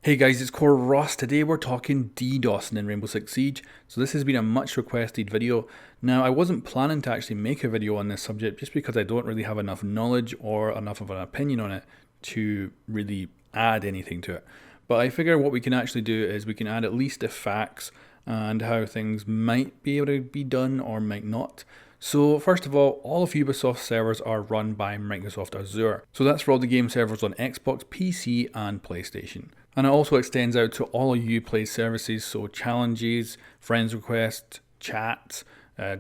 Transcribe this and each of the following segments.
Hey guys, it's coreross. Today we're talking DDoS in Rainbow Six Siege. So this has been a much requested video. Now I wasn't planning to actually make a video on this subject just because I don't really have enough knowledge or enough of an opinion on it to really add anything to it. But I figure what we can actually do is we can add at least the facts and how things might be able to be done or might not. So first of all of Ubisoft servers are run by Microsoft Azure. So that's for all the game servers on Xbox, PC and PlayStation. And it also extends out to all of Uplay services, so challenges, friends requests, chats,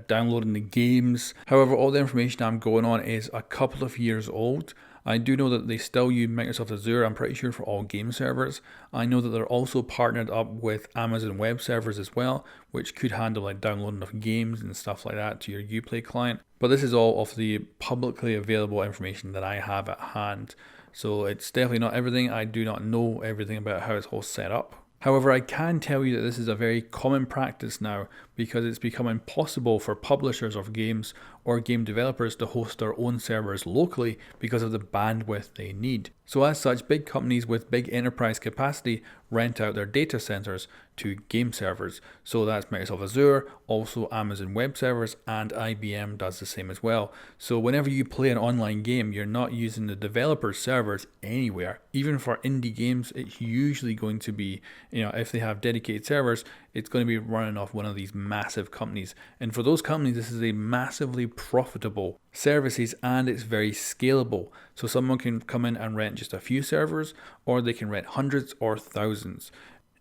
downloading the games. However, all the information I'm going on is a couple of years old. I do know that they still use Microsoft Azure, I'm pretty sure, for all game servers. I know that they're also partnered up with Amazon Web Servers as well, which could handle like downloading of games and stuff like that to your Uplay client. But this is all of the publicly available information that I have at hand. So it's definitely not everything. I do not know everything about how it's all set up. However, I can tell you that this is a very common practice now because it's become impossible for publishers of games or game developers to host their own servers locally because of the bandwidth they need. So as such, big companies with big enterprise capacity rent out their data centers to game servers. So that's Microsoft Azure, also Amazon Web Servers, and IBM does the same as well. So whenever you play an online game, you're not using the developer's servers anywhere. Even for indie games, it's usually going to be, if they have dedicated servers, it's going to be running off one of these massive companies. And for those companies, this is a massively profitable services and it's very scalable. So someone can come in and rent just a few servers, or they can rent hundreds or thousands.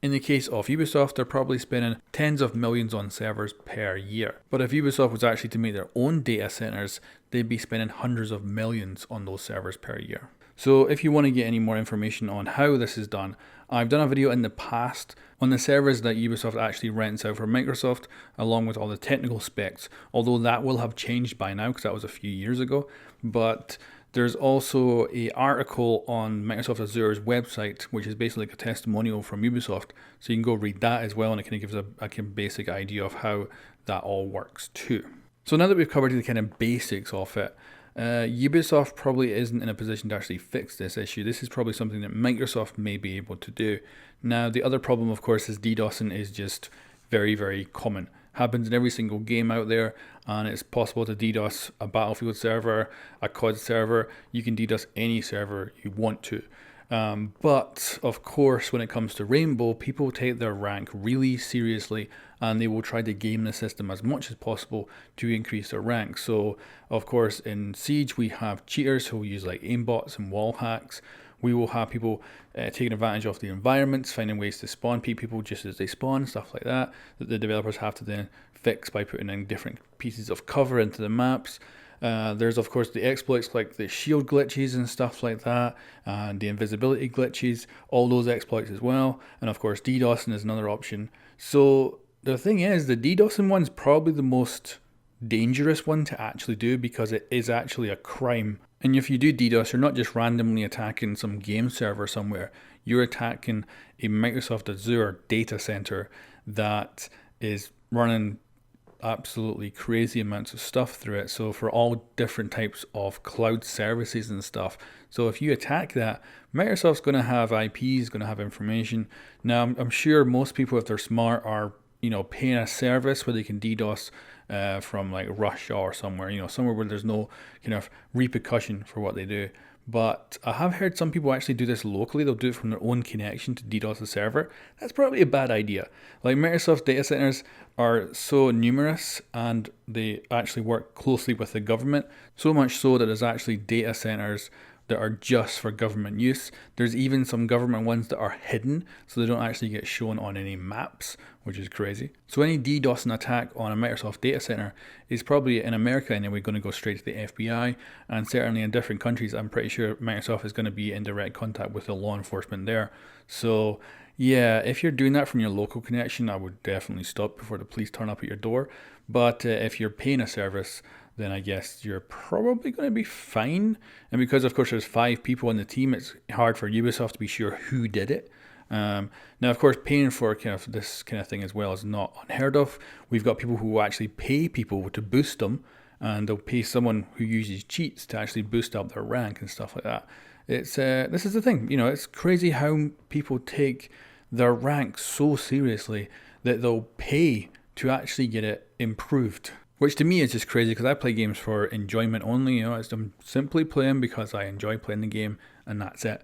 In the case of Ubisoft, they're probably spending tens of millions on servers per year. But if Ubisoft was actually to make their own data centers, they'd be spending hundreds of millions on those servers per year. So if you want to get any more information on how this is done, I've done a video in the past on the servers that Ubisoft actually rents out for Microsoft, along with all the technical specs, although that will have changed by now because that was a few years ago. But there's also an article on Microsoft Azure's website, which is basically like a testimonial from Ubisoft. So you can go read that as well, and it kind of gives a basic idea of how that all works too. So now that we've covered the kind of basics of it, Ubisoft probably isn't in a position to actually fix this issue. This is probably something that Microsoft may be able to do. Now, the other problem, of course, is DDoSing is just very, very common. Happens in every single game out there, and it's possible to DDoS a Battlefield server, a COD server. You can DDoS any server you want to. But of course, when it comes to Rainbow, people take their rank really seriously and they will try to game the system as much as possible to increase their rank. So of course, in Siege, we have cheaters who use like aimbots and wall hacks. We will have people taking advantage of the environments, finding ways to spawn people just as they spawn, stuff like that the developers have to then fix by putting in different pieces of cover into the maps. There's of course the exploits like the shield glitches and stuff like that, and the invisibility glitches, all those exploits as well. And of course DDoSing is another option. So the thing is, the DDoSing one's probably the most dangerous one to actually do because it is actually a crime. And if you do DDoS, you're not just randomly attacking some game server somewhere, you're attacking a Microsoft Azure data center that is running absolutely crazy amounts of stuff through it. So for all different types of cloud services and stuff. So if you attack that, Microsoft's going to have IPs, going to have information. Now I'm sure most people, if they're smart, are paying a service where they can DDoS from like Russia or somewhere, somewhere where there's no kind of repercussion for what they do. But I have heard some people actually do this locally. They'll do it from their own connection to DDoS the server. That's probably a bad idea. Like Microsoft data centers are so numerous and they actually work closely with the government. So much so that there's actually data centers that are just for government use. There's even some government ones that are hidden, so they don't actually get shown on any maps, which is crazy. So any DDoSing attack on a Microsoft data center is probably, in America anyway, going to go straight to the FBI, and certainly in different countries, I'm pretty sure Microsoft is going to be in direct contact with the law enforcement there. So yeah, if you're doing that from your local connection, I would definitely stop before the police turn up at your door. But if you're paying a service, then I guess you're probably going to be fine. And because of course there's 5 people on the team, it's hard for Ubisoft to be sure who did it. Now of course paying for kind of this kind of thing as well is not unheard of. We've got people who actually pay people to boost them, and they'll pay someone who uses cheats to actually boost up their rank and stuff like that. It's this is the thing, you know, it's crazy how people take their rank so seriously that they'll pay to actually get it improved. Which to me is just crazy because I play games for enjoyment only. You know, I'm simply playing because I enjoy playing the game, and that's it.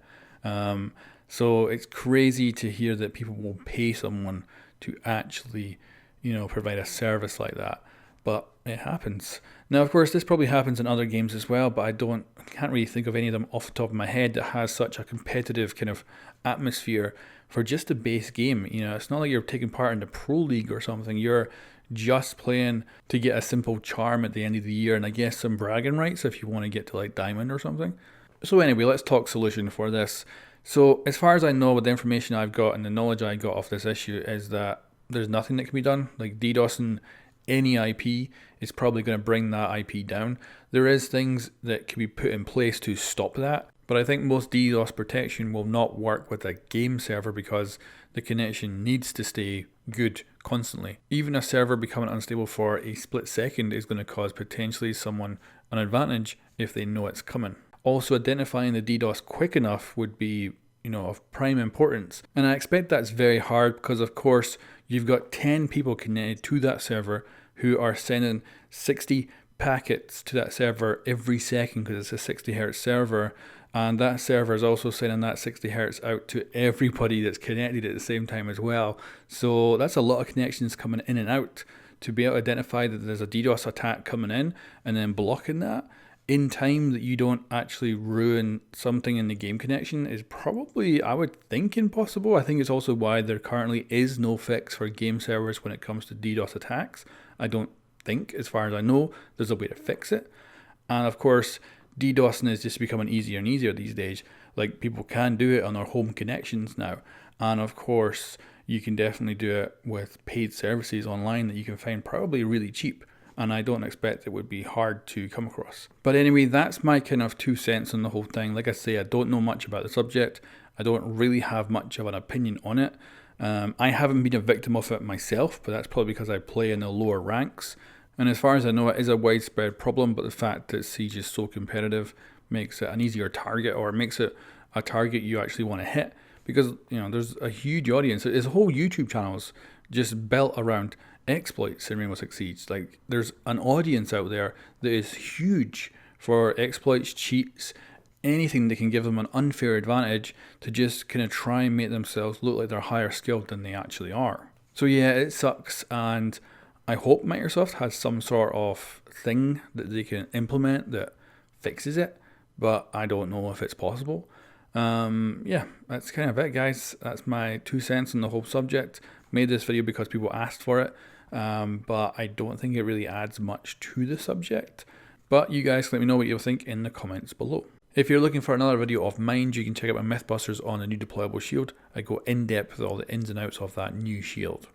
So it's crazy to hear that people will pay someone to actually, you know, provide a service like that. But it happens. Now, of course, this probably happens in other games as well, but I can't really think of any of them off the top of my head that has such a competitive kind of atmosphere for just a base game. You know, it's not like you're taking part in the Pro League or something. You're just playing to get a simple charm at the end of the year, and I guess some bragging rights if you want to get to like Diamond or something. So anyway, let's talk solution for this. So as far as I know, with the information I've got and the knowledge I got off this issue, is that there's nothing that can be done. Like DDoSing any IP is probably going to bring that IP down. There is things that can be put in place to stop that, but I think most DDoS protection will not work with a game server because the connection needs to stay good constantly. Even a server becoming unstable for a split second is going to cause potentially someone an advantage if they know it's coming. Also, identifying the DDoS quick enough would be, you know, of prime importance. And I expect that's very hard because, of course, you've got 10 people connected to that server who are sending 60 packets to that server every second because it's a 60 hertz server. And that server is also sending that 60 hertz out to everybody that's connected at the same time as well. So that's a lot of connections coming in and out. To be able to identify that there's a DDoS attack coming in and then blocking that in time that you don't actually ruin something in the game connection is probably, I would think, impossible. I think it's also why there currently is no fix for game servers when it comes to DDoS attacks. I don't think, as far as I know, there's a way to fix it. And of course, DDoSing is just becoming easier and easier these days. Like, people can do it on their home connections now. And of course, you can definitely do it with paid services online that you can find probably really cheap. And I don't expect it would be hard to come across. But anyway, that's my kind of 2 cents on the whole thing. Like I say, I don't know much about the subject. I don't really have much of an opinion on it. I haven't been a victim of it myself, but that's probably because I play in the lower ranks. And as far as I know, it is a widespread problem, but the fact that Siege is so competitive makes it an easier target, or makes it a target you actually want to hit. Because, you know, there's a huge audience. There's whole YouTube channels just built around exploits in Rainbow Six Siege. Like, there's an audience out there that is huge for exploits, cheats, anything that can give them an unfair advantage to just kind of try and make themselves look like they're higher skilled than they actually are. So yeah, it sucks, and I hope Microsoft has some sort of thing that they can implement that fixes it, but I don't know if it's possible. Yeah, that's kind of it, guys. That's my 2 cents on the whole subject. Made this video because people asked for it, but I don't think it really adds much to the subject. But you guys let me know what you think in the comments below. If you're looking for another video of mine, you can check out my Mythbusters on the new deployable shield. I go in depth with all the ins and outs of that new shield.